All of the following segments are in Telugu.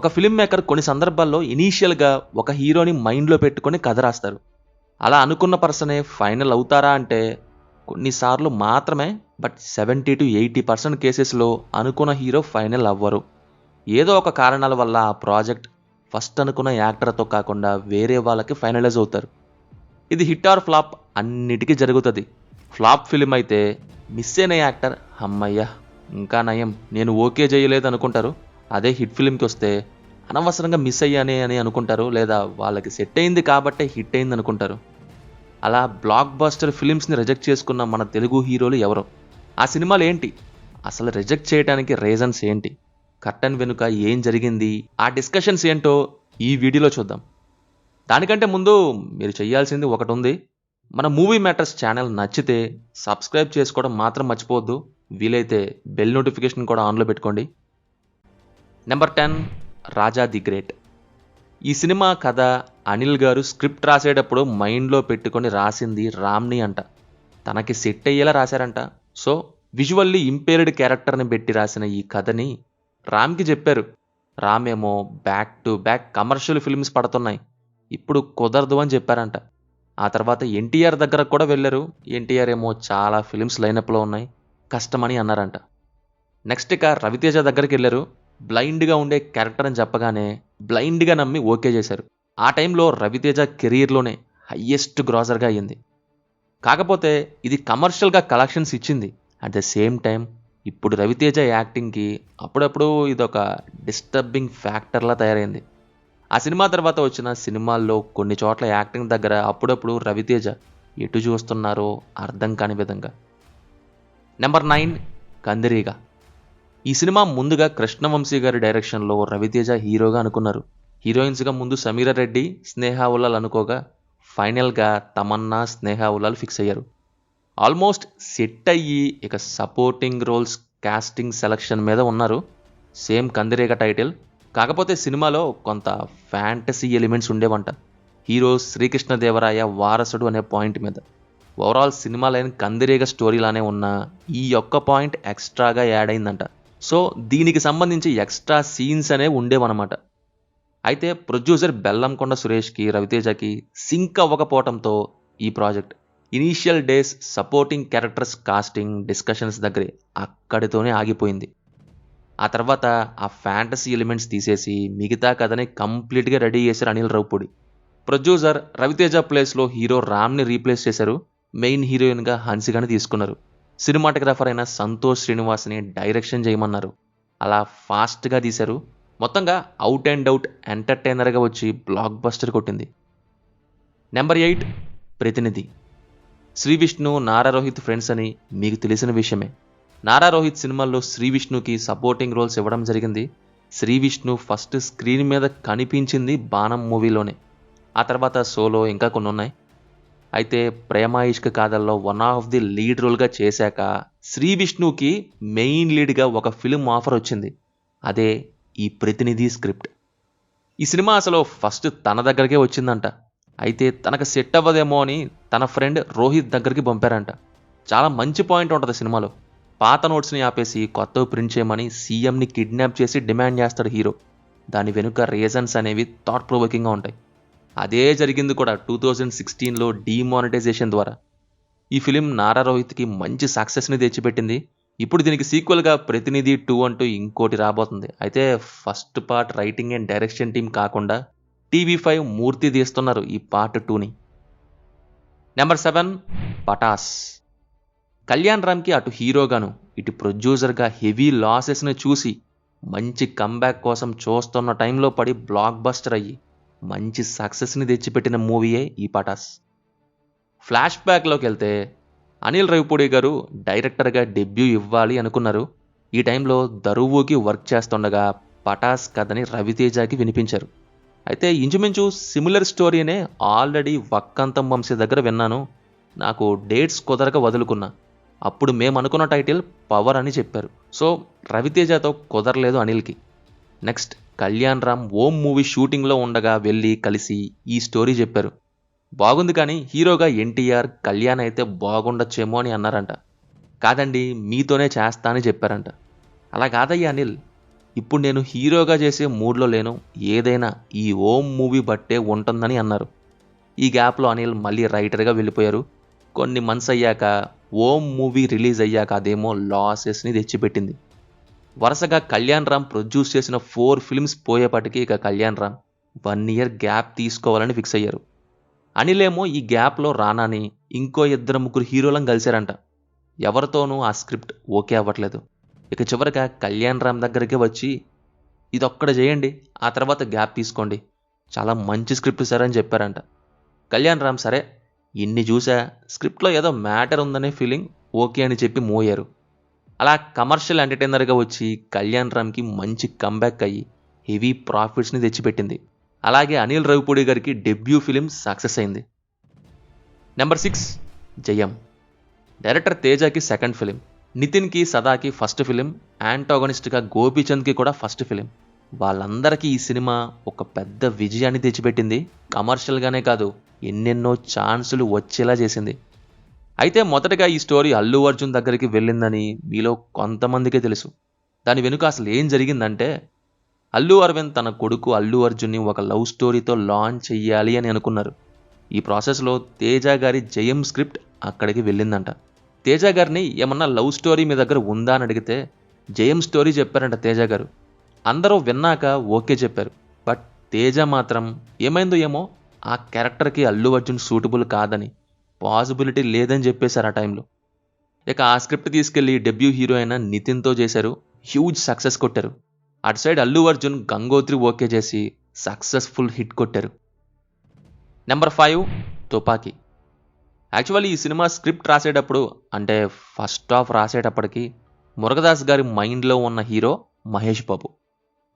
ఒక ఫిల్మ్ మేకర్ కొన్ని సందర్భాల్లో ఇనీషియల్గా ఒక హీరోని మైండ్లో పెట్టుకొని కథ రాస్తారు. అలా అనుకున్న పర్సనే ఫైనల్ అవుతారా అంటే కొన్నిసార్లు మాత్రమే. బట్ 70-80% కేసెస్లో అనుకున్న హీరో ఫైనల్ అవ్వరు. ఏదో ఒక కారణాల వల్ల ఆ ప్రాజెక్ట్ ఫస్ట్ అనుకున్న యాక్టర్తో కాకుండా వేరే వాళ్ళకి ఫైనలైజ్ అవుతారు. ఇది హిట్ ఆర్ ఫ్లాప్ అన్నిటికీ జరుగుతుంది. ఫ్లాప్ ఫిలిం అయితే మిస్ అయిన యాక్టర్ అమ్మయ్య ఇంకా నయం నేను ఓకే చేయలేదు అనుకుంటారు. అదే హిట్ ఫిలింకి వస్తే అనవసరంగా మిస్ అయ్యానే అని అనుకుంటారు, లేదా వాళ్ళకి సెట్ అయింది కాబట్టే హిట్ అయింది అనుకుంటారు. అలా బ్లాక్ బస్టర్ ఫిలిమ్స్ని రిజెక్ట్ చేసుకున్న మన తెలుగు హీరోలు ఎవరో, ఆ సినిమాలు ఏంటి, అసలు రిజెక్ట్ చేయడానికి రీజన్స్ ఏంటి, కర్టన్ వెనుక ఏం జరిగింది, ఆ డిస్కషన్స్ ఏంటో ఈ వీడియోలో చూద్దాం. దానికంటే ముందు మీరు చేయాల్సింది ఒకటి ఉంది. మన మూవీ మ్యాటర్స్ ఛానల్ నచ్చితే సబ్స్క్రైబ్ చేసుకోవడం మాత్రం మర్చిపోవద్దు. వీలైతే బెల్ నోటిఫికేషన్ కూడా ఆన్లో పెట్టుకోండి. Number 10, Raja the great. ఈ సినిమా కథ అనిల్ గారు స్క్రిప్ట్ రాసేటప్పుడు మైండ్లో పెట్టుకొని రాసింది రామ్ని అంట. తనకి సెట్ అయ్యేలా రాశారంట. సో విజువల్లీ ఇంపేర్డ్ క్యారెక్టర్ని పెట్టి రాసిన ఈ కథని రామ్కి చెప్పారు. రామ్ ఏమో back to back commercial films పడుతున్నాయి, ఇప్పుడు కుదరదు అని చెప్పారంట. ఆ తర్వాత ఎన్టీఆర్ దగ్గర కూడా వెళ్ళారు. ఎన్టీఆర్ ఏమో చాలా ఫిలిమ్స్ లైనప్లో ఉన్నాయి, కష్టమని అన్నారంట. నెక్స్ట్ ఇక రవితేజ దగ్గరికి వెళ్ళారు. బ్లైండ్గా ఉండే క్యారెక్టర్ అని చెప్పగానే బ్లైండ్గా నమ్మి ఓకే చేశారు. ఆ టైంలో రవితేజ కెరీర్లోనే హయ్యెస్ట్ గ్రాసర్గా అయ్యింది. కాకపోతే ఇది కమర్షియల్గా కలెక్షన్స్ ఇచ్చింది. అట్ ద సేమ్ టైం ఇప్పుడు రవితేజ యాక్టింగ్కి అప్పుడప్పుడు ఇదొక డిస్టర్బింగ్ ఫ్యాక్టర్లా తయారైంది. ఆ సినిమా తర్వాత వచ్చిన సినిమాల్లో కొన్ని చోట్ల యాక్టింగ్ దగ్గర అప్పుడప్పుడు రవితేజ ఎటు చూస్తున్నారో అర్థం కాని విధంగా. నెంబర్ 9, కందిరీగ. ఈ సినిమా ముందుగా కృష్ణవంశీ గారి డైరెక్షన్లో రవితేజ హీరోగా అనుకున్నారు. హీరోయిన్స్గా ముందు సమీరా రెడ్డి, స్నేహా ఉలాల్ అనుకోగా ఫైనల్గా తమన్నా, స్నేహా ఉలాల్ ఫిక్స్ అయ్యారు. ఆల్మోస్ట్ సెట్ అయ్యి ఇక సపోర్టింగ్ రోల్స్ కాస్టింగ్ సెలక్షన్ మీద ఉన్నారు. Same Kandireega title. కాకపోతే సినిమాలో కొంత ఫ్యాంటసీ ఎలిమెంట్స్ ఉండేవంట. హీరో శ్రీకృష్ణదేవరాయ వారసుడు అనే పాయింట్ మీద. ఓవరాల్ సినిమా లైన్ కందిరీగ స్టోరీలానే ఉన్నా ఈ ఒక్క పాయింట్ ఎక్స్ట్రాగా యాడ్ అయిందంట. సో దీనికి సంబంధించి ఎక్స్ట్రా సీన్స్ అనేవి ఉండేవన్నమాట. అయితే ప్రొడ్యూసర్ బెల్లంకొండ సురేష్కి రవితేజకి సింక్ అవ్వకపోవడంతో ఈ project initial days supporting characters casting discussions దగ్గరే అక్కడితోనే ఆగిపోయింది. ఆ తర్వాత ఆ ఫ్యాంటసీ ఎలిమెంట్స్ తీసేసి మిగతా కథని కంప్లీట్గా రెడీ చేశారు అనిల్ రావిపూడి. ప్రొడ్యూసర్ రవితేజ ప్లేస్లో హీరో రామ్ని రీప్లేస్ చేశారు. మెయిన్ హీరోయిన్గా హన్సికని తీసుకున్నారు. సినిమాటోగ్రాఫర్ అయిన సంతోష్ శ్రీనివాస్ని డైరెక్షన్ చేయమన్నారు. అలా ఫాస్ట్గా తీశారు. మొత్తంగా అవుట్ అండ్ అవుట్ ఎంటర్టైనర్గా వచ్చి బ్లాక్ బస్టర్ కొట్టింది. నెంబర్ 8, ప్రతినిధి. శ్రీ విష్ణు, నారా రోహిత్ ఫ్రెండ్స్ అని మీకు తెలిసిన విషయమే. నారా రోహిత్ సినిమాల్లో శ్రీ విష్ణుకి సపోర్టింగ్ రోల్స్ ఇవ్వడం జరిగింది. శ్రీ విష్ణు ఫస్ట్ స్క్రీన్ మీద కనిపించింది బాణం మూవీలోనే. ఆ తర్వాత సోలో ఇంకా కొన్ని ఉన్నాయి. అయితే ప్రేమ ఇష్క్ కాదల్లో వన్ ఆఫ్ ది లీడ్ రోల్గా చేశాక శ్రీ విష్ణుకి మెయిన్ లీడ్గా ఒక ఫిలిం ఆఫర్ వచ్చింది. అదే ఈ ప్రతినిధి స్క్రిప్ట్. ఈ సినిమా అసలు ఫస్ట్ తన దగ్గరికే వచ్చిందంట. అయితే తనకు సెట్ అవ్వదేమో అని తన ఫ్రెండ్ రోహిత్ దగ్గరికి పంపారంట. చాలా మంచి పాయింట్ ఉంటుంది సినిమాలో. పాత నోట్స్ని ఆపేసి కొత్తవి ప్రింట్ చేయమని సీఎంని కిడ్నాప్ చేసి డిమాండ్ చేస్తాడు హీరో. దాని వెనుక రీజన్స్ అనేవి థాట్ ప్రొవోకింగ్గా ఉంటాయి. అదే జరిగింది కూడా 2016లో డీమానిటైజేషన్ ద్వారా. ఈ ఫిలిం నారా రోహిత్కి మంచి సక్సెస్ని తెచ్చిపెట్టింది. ఇప్పుడు దీనికి సీక్వెల్గా ప్రతినిధి 2 అంటూ ఇంకోటి రాబోతుంది. అయితే first part writing and direction team కాకుండా TV5 మూర్తి తీస్తున్నారు ఈ పార్ట్ 2ని. నెంబర్ 7, పటాస్. కళ్యాణ్ రామ్కి అటు హీరోగాను ఇటు ప్రొడ్యూసర్గా హెవీ లాసెస్ని చూసి మంచి కంబ్యాక్ కోసం చూస్తున్న టైంలో పడి బ్లాక్ బస్టర్ అయ్యి మంచి సక్సెస్ని తెచ్చిపెట్టిన మూవీయే ఈ పటాస్. ఫ్లాష్ బ్యాక్లోకి వెళ్తే అనిల్ రావిపూడి గారు డైరెక్టర్గా డెబ్యూ ఇవ్వాలి అనుకున్నారు. ఈ టైంలో దరువుకి వర్క్ చేస్తుండగా పటాస్ కథని రవితేజకి వినిపించారు. అయితే ఇంచుమించు సిమిలర్ స్టోరీనే ఆల్రెడీ వక్కంతం వంశీ దగ్గర విన్నాను, నాకు డేట్స్ కుదరక వదులుకున్నా. అప్పుడు మేము అనుకున్న టైటిల్ పవర్ అని చెప్పారు. సో రవితేజతో కుదరలేదు అనిల్కి. నెక్స్ట్ కళ్యాణ్ రామ్ ఓం మూవీ షూటింగ్లో ఉండగా వెళ్ళి కలిసి ఈ స్టోరీ చెప్పారు. బాగుంది కానీ హీరోగా ఎన్టీఆర్, కళ్యాణ్ అయితే బాగుండొచ్చేమో అని అన్నారంట. కాదండి మీతోనే చేస్తా అని చెప్పారంట. అలా కాదయ్యా అనిల్, ఇప్పుడు నేను హీరోగా చేసే మూడ్లో లేను, ఏదైనా ఈ ఓం మూవీ బట్టే ఉంటుందని అన్నారు. ఈ గ్యాప్లో అనిల్ మళ్ళీ రైటర్గా వెళ్ళిపోయారు. కొన్ని మంత్స్ అయ్యాక ఓం మూవీ రిలీజ్ అయ్యాక అదేమో లాసెస్ని తెచ్చిపెట్టింది. వరుసగా కళ్యాణ్ రామ్ ప్రొడ్యూస్ చేసిన 4 ఫిల్మ్స్ పోయేపటికి ఇక కళ్యాణ్ రామ్ 1 ఇయర్ గ్యాప్ తీసుకోవాలని ఫిక్స్ అయ్యారు. అనిల్ ఏమో ఈ గ్యాప్లో రానాని ఇంకో 2-3 హీరోలను కలిశారంట. ఎవరితోనూ ఆ స్క్రిప్ట్ ఓకే అవ్వట్లేదు. ఇక చివరిగా కళ్యాణ్ రామ్ దగ్గరికి వచ్చి ఇదొక్కడ చేయండి, ఆ తర్వాత గ్యాప్ తీసుకోండి, చాలా మంచి స్క్రిప్ట్ సార్ అని చెప్పారంట. కళ్యాణ్ రామ్ సరే ఇన్ని చూసా, స్క్రిప్ట్లో ఏదో మ్యాటర్ ఉందనే ఫీలింగ్, ఓకే అని చెప్పి మూవ్ అయ్యారు. అలా కమర్షియల్ ఎంటర్టైనర్గా వచ్చి కళ్యాణ్ రామ్కి మంచి కంబ్యాక్ అయ్యి హెవీ ప్రాఫిట్స్ని తెచ్చిపెట్టింది. అలాగే అనిల్ రావిపూడి గారికి డెబ్యూ ఫిలిం సక్సెస్ అయింది. నెంబర్ 6 జయం. డైరెక్టర్ తేజకి సెకండ్ ఫిలిం, నితిన్కి సదాకి ఫస్ట్ ఫిలిం, యాంటాగనిస్ట్గా గోపీచంద్కి కూడా ఫస్ట్ ఫిలిం. వాళ్ళందరికీ ఈ సినిమా ఒక పెద్ద విజయాన్ని తెచ్చిపెట్టింది. కమర్షియల్గానే కాదు, ఎన్నెన్నో ఛాన్సులు వచ్చేలా చేసింది. అయితే మొదటగా ఈ స్టోరీ అల్లు అర్జున్ దగ్గరికి వెళ్ళిందని మీలో కొంతమందికే తెలుసు. దాని వెనుక అసలు ఏం జరిగిందంటే, అల్లు అరవింద్ తన కొడుకు అల్లు అర్జున్ని ఒక లవ్ స్టోరీతో లాంచ్ చెయ్యాలి అని అనుకున్నారు. ఈ ప్రాసెస్లో తేజ గారి జయం స్క్రిప్ట్ అక్కడికి వెళ్ళిందంట. తేజ గారిని ఏమన్నా లవ్ స్టోరీ మీ దగ్గర ఉందా అని అడిగితే జయం స్టోరీ చెప్పారంట తేజ గారు. అందరూ విన్నాక ఓకే చెప్పారు. బట్ తేజ మాత్రం ఏమైందో ఏమో ఆ క్యారెక్టర్కి అల్లు అర్జున్ సూటబుల్ కాదని, పాసిబిలిటీ లేదని చెప్పేశారు ఆ టైంలో. ఇక ఆ స్క్రిప్ట్ తీసుకెళ్లి డెబ్యూ హీరో అయిన నితిన్తో చేశారు. హ్యూజ్ సక్సెస్ కొట్టారు. అటు సైడ్ అల్లు అర్జున్ గంగోత్రి ఓకే చేసి సక్సెస్ఫుల్ హిట్ కొట్టారు. నెంబర్ 5 తుపాకీ. యాక్చువల్లీ ఈ సినిమా స్క్రిప్ట్ రాసేటప్పుడు, అంటే ఫస్ట్ హాఫ్ రాసేటప్పటికి మురుగదాస్ గారి మైండ్లో ఉన్న హీరో మహేష్ బాబు.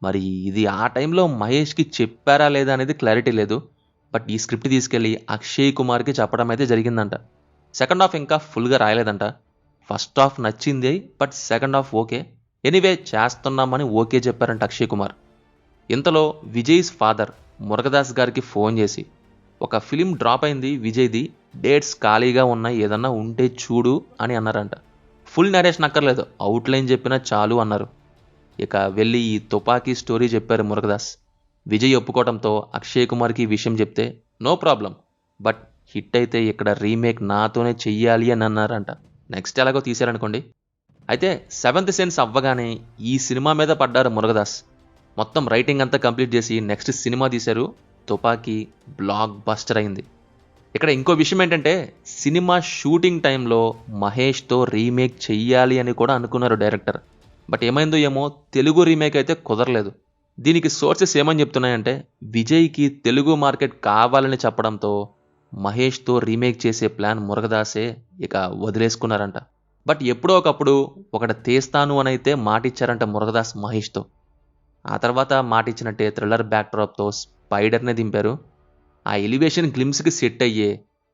మరి ఇది ఆ టైంలో మహేష్కి చెప్పారా లేదా అనేది క్లారిటీ లేదు. బట్ ఈ స్క్రిప్ట్ తీసుకెళ్ళి అక్షయ్ కుమార్కి చెప్పడం అయితే జరిగిందంట. సెకండ్ హాఫ్ ఇంకా ఫుల్గా రాయలేదంట. ఫస్ట్ హాఫ్ నచ్చింది, but second half okay, anyway చేస్తున్నామని ఓకే చెప్పారంట అక్షయ్ కుమార్. ఇంతలో విజయ్స్ ఫాదర్ మురుగదాస్ గారికి ఫోన్ చేసి, ఒక ఫిలిం డ్రాప్ అయింది విజయ్ది, డేట్స్ ఖాళీగా ఉన్నాయి, ఏదన్నా ఉంటే చూడు అని అన్నారంట. ఫుల్ నరేషన్ అక్కర్లేదు, అవుట్లైన్ చెప్పినా చాలు అన్నారు. ఇక వెళ్ళి ఈ తుపాకీ స్టోరీ చెప్పారు మురుగదాస్. విజయ్ ఒప్పుకోవడంతో అక్షయ్ కుమార్కి ఈ విషయం చెప్తే నో ప్రాబ్లం, బట్ హిట్ అయితే ఇక్కడ రీమేక్ నాతోనే చెయ్యాలి అని అన్నారంట. నెక్స్ట్ ఎలాగో తీశారనుకోండి. అయితే 7th సెన్స్ అవ్వగానే ఈ సినిమా మీద పడ్డారు మురుగదాస్. మొత్తం రైటింగ్ అంతా కంప్లీట్ చేసి నెక్స్ట్ సినిమా తీశారు. తుపాకీ బ్లాక్ బస్టర్ అయింది. ఇక్కడ ఇంకో విషయం ఏంటంటే, సినిమా షూటింగ్ టైంలో మహేష్తో రీమేక్ చెయ్యాలి అని కూడా అనుకున్నారు డైరెక్టర్. బట్ ఏమైందో ఏమో తెలుగు రీమేక్ అయితే కుదరలేదు. దీనికి సోర్సెస్ ఏమని చెప్తున్నాయంటే, విజయ్కి తెలుగు మార్కెట్ కావాలని చెప్పడంతో మహేష్తో రీమేక్ చేసే ప్లాన్ మురుగదాసే ఇక వదిలేసుకున్నారంట. బట్ ఎప్పుడో ఒకప్పుడు ఒకటి తీస్తాను అని అయితే మాటిచ్చారంట మురుగదాస్ మహేష్తో. ఆ తర్వాత మాటిచ్చినట్టే థ్రిల్లర్ బ్యాక్డ్రాప్తో స్పైడర్నే దింపారు. ఆ ఎలివేషన్ గ్లిమ్స్కి సెట్ అయ్యే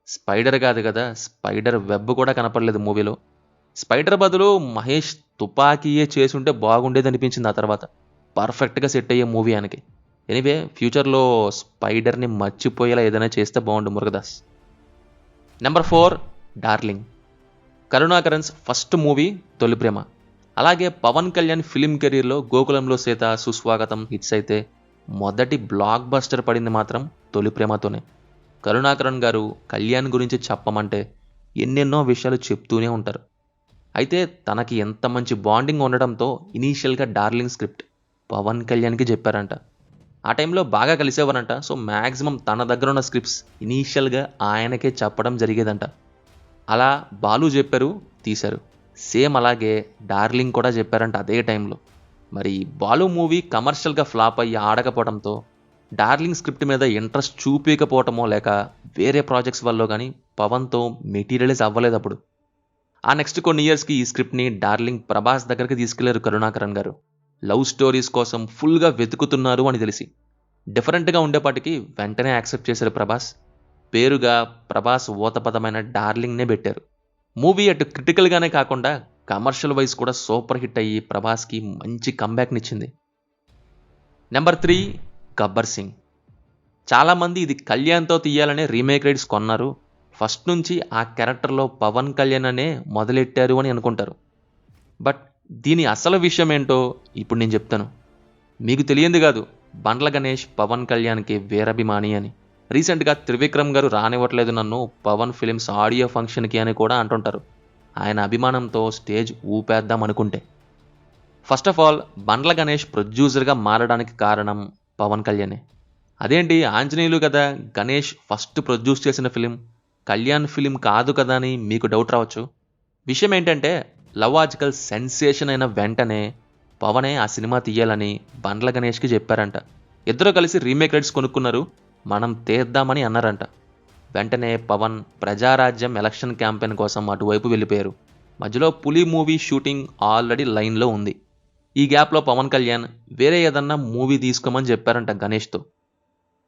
స్పైడర్ కాదు కదా, స్పైడర్ వెబ్ కూడా కనపడలేదు మూవీలో. స్పైడర్ బదులు మహేష్ తుపాకీయే చేసుంటే బాగుండేది అనిపించింది. ఆ తర్వాత పర్ఫెక్ట్గా సెట్ అయ్యే మూవీ ఆయనకి. ఎనీవే ఫ్యూచర్లో స్పైడర్ని మర్చిపోయేలా ఏదైనా చేస్తే బాగుండు Murugadoss. Number 4 Darling. Karunakaran's first movie Tholi Prema. అలాగే పవన్ కళ్యాణ్ ఫిలిం కెరీర్లో గోకులంలో సీత, సుస్వాగతం హిట్స్ అయితే మొదటి బ్లాక్ బస్టర్ పడింది మాత్రం తొలి ప్రేమతోనే. కరుణాకరన్ గారు కళ్యాణ్ గురించి చెప్పమంటే ఎన్నెన్నో విషయాలు చెప్తూనే ఉంటారు. అయితే తనకి ఎంత మంచి బాండింగ్ ఉండడంతో ఇనీషియల్గా డార్లింగ్ స్క్రిప్ట్ పవన్ కళ్యాణ్కి చెప్పారంట. ఆ టైంలో బాగా కలిసేవారంట. సో మ్యాక్సిమం తన దగ్గర ఉన్న స్క్రిప్ట్స్ ఇనీషియల్గా ఆయనకే చెప్పడం జరిగేదంట. అలా బాలు చెప్పారు, తీశారు. సేమ్ అలాగే డార్లింగ్ కూడా చెప్పారంట అదే టైంలో. మరి బాలు మూవీ కమర్షియల్గా ఫ్లాప్ అయ్యి ఆడకపోవడంతో డార్లింగ్ స్క్రిప్ట్ మీద ఇంట్రెస్ట్ చూపించకపోవటమో లేక వేరే ప్రాజెక్ట్స్ వల్ల కానీ పవన్తో మెటీరియలైజ్ అవ్వలేదు అప్పుడు. ఆ నెక్స్ట్ కొన్ని ఇయర్స్కి ఈ స్క్రిప్ట్ని డార్లింగ్ ప్రభాస్ దగ్గరికి తీసుకెళ్లారు కరుణాకరన్ గారు. లవ్ స్టోరీస్ కోసం ఫుల్గా వెతుకుతున్నారు అని తెలిసి డిఫరెంట్గా ఉండేపాటికి వెంటనే యాక్సెప్ట్ చేశారు ప్రభాస్. పేరుగా ప్రభాస్ ఊతపదమైన డార్లింగ్నే పెట్టారు. మూవీ అటు క్రిటికల్గానే కాకుండా కమర్షియల్ వైజ్ కూడా సూపర్ హిట్ అయ్యి ప్రభాస్కి మంచి కంబ్యాక్నిచ్చింది. నెంబర్ 3 గబ్బర్ సింగ్. చాలామంది ఇది కళ్యాణ్తో తీయాలనే రీమేక్ రైట్స్ కొన్నారు, ఫస్ట్ నుంచి ఆ క్యారెక్టర్లో పవన్ కళ్యాణ్ అనే మొదలెట్టారు అని అనుకుంటారు. బట్ దీని అసలు విషయం ఏంటో ఇప్పుడు నేను చెప్తాను. మీకు తెలియంది కాదు, బండ్ల గణేష్ పవన్ కళ్యాణ్కి వీరాభిమాని అని. రీసెంట్గా త్రివిక్రమ్ గారు రానివ్వట్లేదు నన్ను పవన్ ఫిలిమ్స్ ఆడియో ఫంక్షన్కి అని కూడా అంటుంటారు, ఆయన అభిమానంతో స్టేజ్ ఊపేద్దాం అనుకుంటే. First of all, Bandla Ganesh ప్రొడ్యూసర్గా మారడానికి కారణం పవన్ కళ్యాణే. అదేంటి ఆంజనేయులు కదా గణేష్ ఫస్ట్ ప్రొడ్యూస్ చేసిన ఫిలిం, కళ్యాణ్ ఫిలిం కాదు కదా అని మీకు డౌట్ రావచ్చు. విషయం ఏంటంటే, లవాజికల్ సెన్సేషన్ అయిన వెంటనే పవనే ఆ సినిమా తీయాలని బండ్ల గణేష్కి చెప్పారంట. ఇద్దరు కలిసి రీమేక్ రైట్స్ కొనుక్కున్నారు, మనం తీద్దామని అన్నారంట. వెంటనే పవన్ ప్రజారాజ్యం ఎలక్షన్ క్యాంపెయిన్ కోసం అటువైపు వెళ్ళిపోయారు. మధ్యలో పులి మూవీ షూటింగ్ ఆల్రెడీ లైన్లో ఉంది. ఈ గ్యాప్లో పవన్ కళ్యాణ్ వేరే ఏదన్నా మూవీ తీసుకోమని చెప్పారంట గణేష్తో.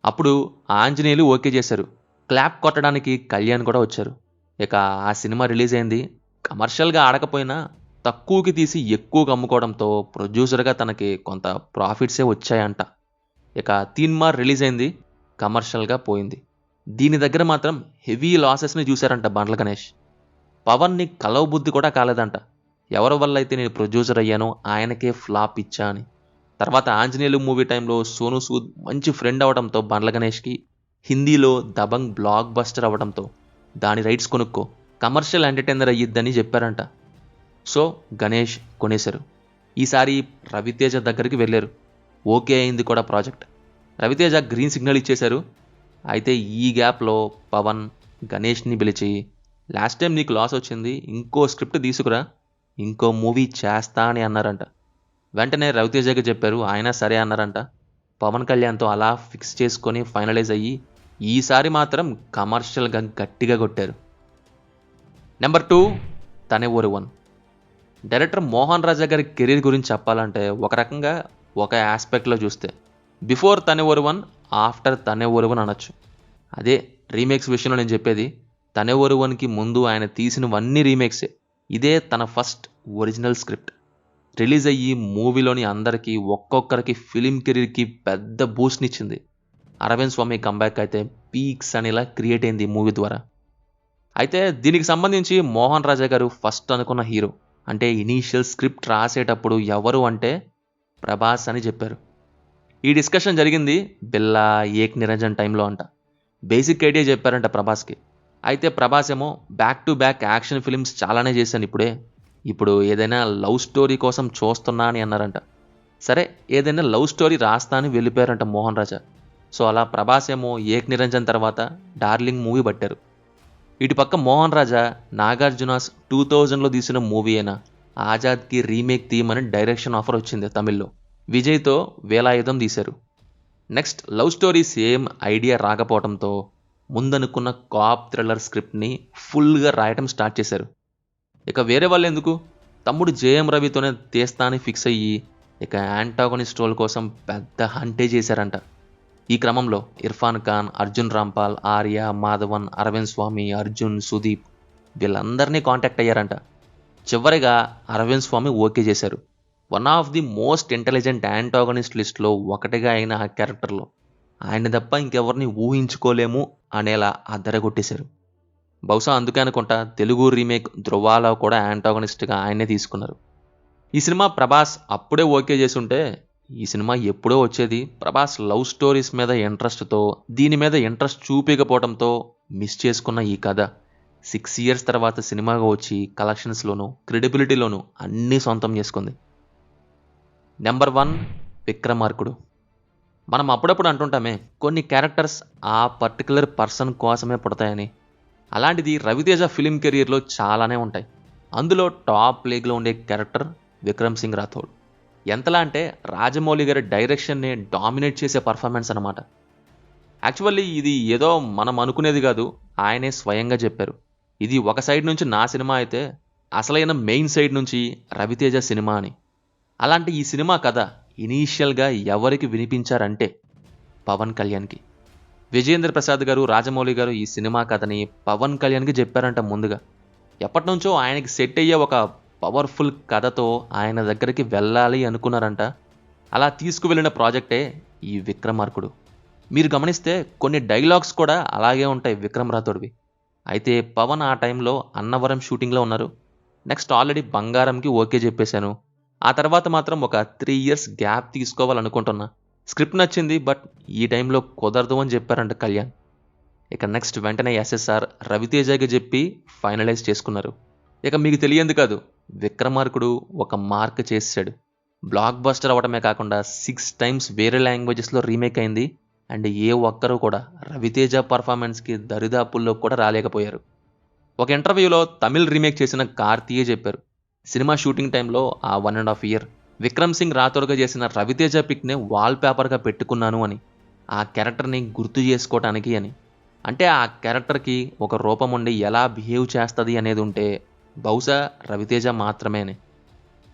అప్పుడు ఆంజనేయులు ఓకే చేశారు. క్లాప్ కొట్టడానికి కళ్యాణ్ కూడా వచ్చారు. ఇక ఆ సినిమా రిలీజ్ అయింది. కమర్షియల్గా ఆడకపోయినా తక్కువకి తీసి ఎక్కువగా అమ్ముకోవడంతో ప్రొడ్యూసర్గా తనకి కొంత ప్రాఫిట్సే వచ్చాయంట. ఇక తీన్మార్ రిలీజ్ అయింది, కమర్షియల్గా పోయింది. దీని దగ్గర మాత్రం హెవీ లాసెస్ని చూశారంట బండ్ల గణేష్. పవన్ని కలవబుద్ధి కూడా కాలేదంట, ఎవరి వల్ల అయితే నేను ప్రొడ్యూసర్ అయ్యానో ఆయనకే ఫ్లాప్ ఇచ్చా అని. తర్వాత ఆంజనేయులు మూవీ టైంలో సోనూ సూద్ మంచి ఫ్రెండ్ అవడంతో బండ్ల గణేష్కి హిందీలో దబంగ్ బ్లాక్ బస్టర్ అవ్వడంతో దాని రైట్స్ కొనుక్కో, కమర్షియల్ ఎంటర్టైనర్ అయ్యిద్దని చెప్పారంట. సో గణేష్ కొనేశారు. ఈసారి రవితేజ దగ్గరికి వెళ్ళారు. ఓకే అయింది కూడా ప్రాజెక్ట్. రవితేజ గ్రీన్ సిగ్నల్ ఇచ్చేశారు. అయితే ఈ గ్యాప్లో పవన్ గణేష్ని పిలిచి, లాస్ట్ టైం నీకు లాస్ వచ్చింది, ఇంకో స్క్రిప్ట్ తీసుకురా, ఇంకో మూవీ చేస్తా అని అన్నారంట. వెంటనే రవితేజకి చెప్పారు, ఆయన సరే అన్నారంట. పవన్ కళ్యాణ్తో అలా ఫిక్స్ చేసుకొని ఫైనలైజ్ అయ్యి ఈసారి మాత్రం కమర్షియల్గా గట్టిగా కొట్టారు. నెంబర్ 2, తనే ఊరు 1. డైరెక్టర్ మోహన్ రాజా గారి కెరీర్ గురించి చెప్పాలంటే ఒక రకంగా ఒక ఆస్పెక్ట్లో చూస్తే బిఫోర్ తనే ఊరు 1, ఆఫ్టర్ తనే ఊరు 1 అనొచ్చు. అదే రీమేక్స్ విషయంలో నేను చెప్పేది, తనే ఊరు 1కి ముందు ఆయన తీసినవన్నీ రీమేక్సే. ఇదే తన ఫస్ట్ ఒరిజినల్ స్క్రిప్ట్. రిలీజ్ అయ్యి మూవీలోని అందరికీ ఒక్కొక్కరికి ఫిలిం కెరీర్కి పెద్ద బూస్ట్నిచ్చింది. అరవింద్ స్వామి కంబ్యాక్ అయితే పీక్స్ అనేలా క్రియేట్ అయింది ఈ మూవీ ద్వారా. అయితే దీనికి సంబంధించి మోహన్ రాజా గారు ఫస్ట్ అనుకున్న హీరో అంటే ఇనీషియల్ స్క్రిప్ట్ రాసేటప్పుడు ఎవరు అంటే ప్రభాస్ అని చెప్పారు. ఈ డిస్కషన్ జరిగింది బిల్లా ఏక్ నిరంజన్ టైంలో అంట. బేసిక్ ఐడియా చెప్పారంట ప్రభాస్కి. అయితే ప్రభాస్ ఏమో back to back action films చాలానే చేశాను, ఇప్పుడు ఏదైనా లవ్ స్టోరీ కోసం చూస్తున్నా అని అన్నారంట. సరే ఏదైనా లవ్ స్టోరీ రాస్తా అని వెళ్ళిపోయారంట మోహన్ రాజా. సో అలా ప్రభాస్ ఏమో ఏక్ నిరంజన్ తర్వాత డార్లింగ్ మూవీ పట్టారు. ఇటు పక్క మోహన్ రాజా నాగార్జునాస్ 2000లో తీసిన మూవీ అయినా ఆజాద్కి రీమేక్ తీయమని డైరెక్షన్ ఆఫర్ వచ్చింది తమిళ్లో. విజయ్తో వేలాయుధం తీశారు. Next love story same idea రాకపోవడంతో ముందనుకున్న కాప్ థ్రిల్లర్ స్క్రిప్ట్ని ఫుల్గా రాయటం స్టార్ట్ చేశారు. ఇక వేరే వాళ్ళు ఎందుకు, తమ్ముడు జేఎం రవితోనే తీస్తా అని ఫిక్స్ అయ్యి ఇక యాంటాగోనిస్ట్ రోల్ కోసం పెద్ద హంటే చేశారంట. ఈ క్రమంలో ఇర్ఫాన్ ఖాన్, అర్జున్ రాంపాల్, ఆర్య, మాధవన్, అరవింద్ స్వామి, అర్జున్, సుదీప్ వీళ్ళందరినీ కాంటాక్ట్ అయ్యారంట. చివరిగా అరవింద్ స్వామి ఓకే చేశారు. One of the most intelligent antagonist లిస్ట్లో ఒకటిగా అయిన ఆ క్యారెక్టర్లో ఆయన తప్ప ఇంకెవరిని ఊహించుకోలేము అనేలా అద్దరగొట్టేశారు. బహుశా అందుకే అనుకుంటా తెలుగు రీమేక్ ధృవాలో కూడా యాంటాగనిస్ట్గా ఆయనే తీసుకున్నారు. ఈ సినిమా ప్రభాస్ అప్పుడే ఓకే చేసి ఉంటే ఈ సినిమా ఎప్పుడో వచ్చేది. ప్రభాస్ లవ్ స్టోరీస్ మీద ఇంట్రెస్ట్తో దీని మీద ఇంట్రెస్ట్ చూపించకపోవడంతో మిస్ చేసుకున్న ఈ కథ 6 years తర్వాత సినిమాగా వచ్చి కలెక్షన్స్లోనూ క్రెడిబిలిటీలోనూ అన్నీ సొంతం చేసుకుంది. నెంబర్ 1, విక్రమార్కుడు. మనం అప్పుడప్పుడు అంటుంటామే కొన్ని క్యారెక్టర్స్ ఆ పర్టికులర్ పర్సన్ కోసమే పుడతాయని. అలాంటిది రవితేజ ఫిలిం కెరీర్లో చాలానే ఉంటాయి. అందులో టాప్ లీగ్లో ఉండే క్యారెక్టర్ విక్రమ్ సింగ్ రాథోడ్. ఎంతలా అంటే రాజమౌళి గారి డైరెక్షన్ని డామినేట్ చేసే పర్ఫార్మెన్స్ అన్నమాట. యాక్చువల్లీ ఇది ఏదో మనం అనుకునేది కాదు, ఆయనే స్వయంగా చెప్పారు. ఇది ఒక సైడ్ నుంచి నా సినిమా అయితే అసలైన మెయిన్ సైడ్ నుంచి రవితేజ సినిమా అని. అలాంటి ఈ సినిమా కథ ఇనీషియల్గా ఎవరికి వినిపించారంటే పవన్ కళ్యాణ్కి. విజయేంద్ర ప్రసాద్ గారు, రాజమౌళి గారు ఈ సినిమా కథని పవన్ కళ్యాణ్కి చెప్పారంట ముందుగా. ఎప్పటి నుంచో ఆయనకి సెట్ అయ్యే ఒక పవర్ఫుల్ కథతో ఆయన దగ్గరికి వెళ్ళాలి అనుకున్నారంట. అలా తీసుకువెళ్ళిన ప్రాజెక్టే ఈ విక్రమార్కుడు. మీరు గమనిస్తే కొన్ని డైలాగ్స్ కూడా అలాగే ఉంటాయి విక్రమ్ రాథోడ్వి. అయితే పవన్ ఆ టైంలో అన్నవరం షూటింగ్లో ఉన్నారు. నెక్స్ట్ ఆల్రెడీ బంగారంకి ఓకే చెప్పేశాను, ఆ తర్వాత మాత్రం ఒక 3 ఇయర్స్ గ్యాప్ తీసుకోవాలనుకుంటున్నా. స్క్రిప్ట్ నచ్చింది, బట్ ఈ టైంలో కుదరదు అని చెప్పారంట కళ్యాణ్. ఇక నెక్స్ట్ వెంటనే ఎస్ఎస్ఆర్ రవితేజకి చెప్పి ఫైనలైజ్ చేసుకున్నారు. ఇక మీకు తెలియంది కాదు, విక్రమార్కుడు ఒక మార్క్ చేసాడు. బ్లాక్ బస్టర్ అవ్వడమే కాకుండా 6 టైమ్స్ వేరే లాంగ్వేజెస్లో రీమేక్ అయింది. అండ్ ఏ ఒక్కరూ కూడా రవితేజ పర్ఫార్మెన్స్కి దరిదాపుల్లో కూడా రాలేకపోయారు. ఒక ఇంటర్వ్యూలో తమిళ్ రీమేక్ చేసిన కార్తీయే చెప్పారు, సినిమా షూటింగ్ టైంలో ఆ 1.5 year విక్రమ్ సింగ్ రాథోర్గా చేసిన రవితేజ పిక్నే వాల్ పేపర్గా పెట్టుకున్నాను అని, ఆ క్యారెక్టర్ని గుర్తు చేసుకోవటానికి అని. అంటే ఆ క్యారెక్టర్కి ఒక రూపం ఉండి ఎలా బిహేవ్ చేస్తుంది అనేది ఉంటే బహుశా రవితేజ మాత్రమే అని.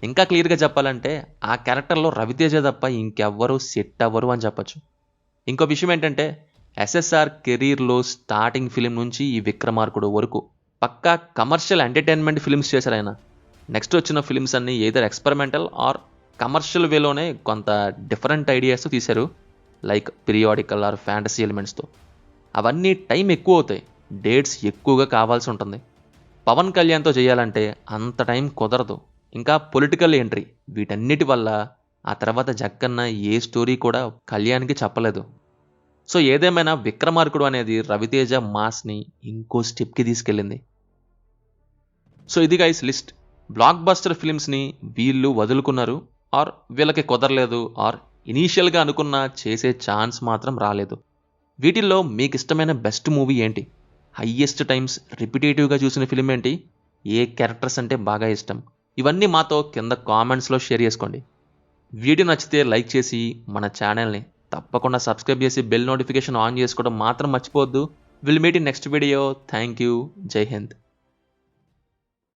ఇంకా క్లియర్గా చెప్పాలంటే ఆ క్యారెక్టర్లో రవితేజ తప్ప ఇంకెవ్వరూ సెట్ అవ్వరు అని చెప్పచ్చు. ఇంకో విషయం ఏంటంటే ఎస్ఎస్ఆర్ కెరీర్లో స్టార్టింగ్ ఫిలిం నుంచి ఈ విక్రమార్కుడు వరకు పక్కా కమర్షియల్ ఎంటర్టైన్మెంట్ ఫిల్మ్స్ చేశారు ఆయన. నెక్స్ట్ వచ్చిన ఫిల్మ్స్ అన్నీ ఏదర్ ఎక్స్పెరిమెంటల్ ఆర్ కమర్షియల్ వేలోనే కొంత డిఫరెంట్ ఐడియాస్ తీశారు, లైక్ పీరియాడికల్ ఆర్ ఫ్యాంటసీ ఎలిమెంట్స్తో. అవన్నీ టైం ఎక్కువ అవుతాయి, డేట్స్ ఎక్కువగా కావాల్సి ఉంటుంది. పవన్ కళ్యాణ్తో చేయాలంటే అంత టైం కుదరదు. ఇంకా పొలిటికల్ ఎంట్రీ, వీటన్నిటి వల్ల ఆ తర్వాత జక్కన్న ఏ స్టోరీ కూడా కళ్యాణ్కి చెప్పలేదు. సో ఏదేమైనా విక్రమార్కుడు అనేది రవితేజ మాస్ని ఇంకో స్టెప్కి తీసుకెళ్ళింది. సో ఇది గైస్ లిస్ట్. బ్లాక్ బస్టర్ ఫిలిమ్స్ని వీళ్ళు వదులుకున్నారు, ఆర్ వీళ్ళకి కుదరలేదు, ఆర్ ఇనీషియల్గా అనుకున్న చేసే ఛాన్స్ మాత్రం రాలేదు. వీటిల్లో మీకు ఇష్టమైన బెస్ట్ మూవీ ఏంటి? హయ్యెస్ట్ టైమ్స్ రిపిటేటివ్గా చూసిన ఫిలిం ఏంటి? ఏ క్యారెక్టర్స్ అంటే బాగా ఇష్టం? ఇవన్నీ మాతో కింద కామెంట్స్లో షేర్ చేసుకోండి. వీడియో నచ్చితే లైక్ చేసి మన ఛానల్ని తప్పకుండా సబ్స్క్రైబ్ చేసి బెల్ నోటిఫికేషన్ ఆన్ చేసుకోవడం మాత్రం మర్చిపోవద్దు. Will meet in next video. Thank you. జై హింద్.